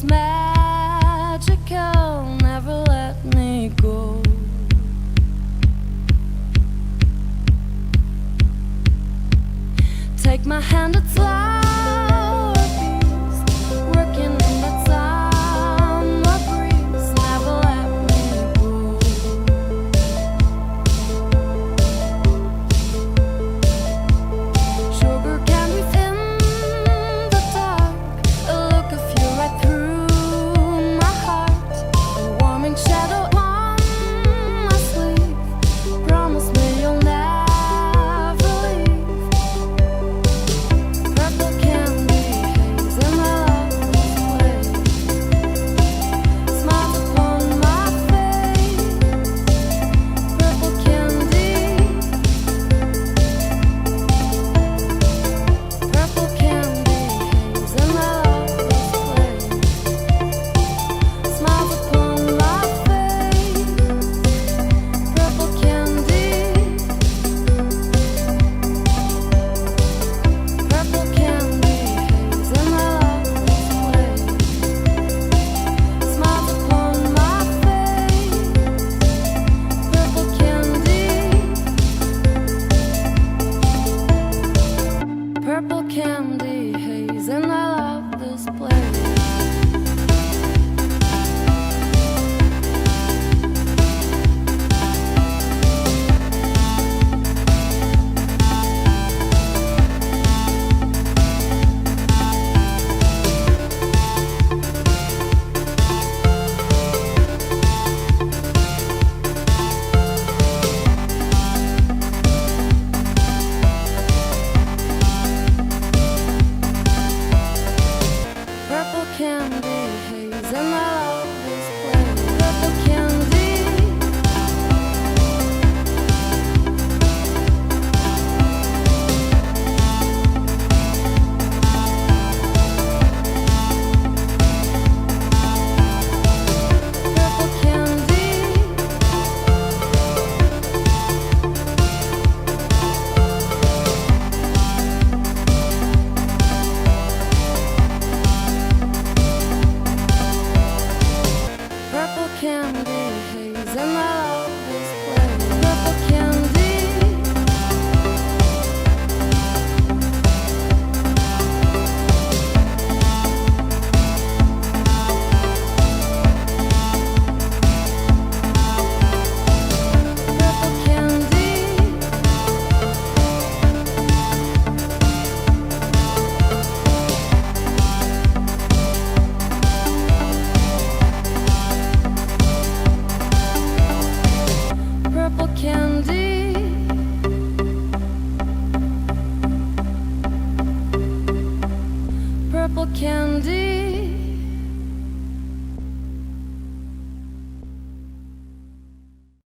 It's magical, never let me go. Take my hand, it's flower bees, working in that summer breeze. Never let me go. Sugar candy in the dark, a look of you right through my heart. A warming shadow on my sleeve. Promise me you'll never leave. Purple candy haze in my lover's place. Smiles upon my face. Purple candy. Purple candy haze in my lover's place. Smiles upon my face. Purple candy. Purple candy haze in my lover's place. Smiles upon my face. Purple candy. Purple candy haze and I love this place. Purple candy haze and I love this place. Purple candy. Purple candy. Purple candy haze and I love this place. Purple candy. Purple candy. Purple candy. Purple candy.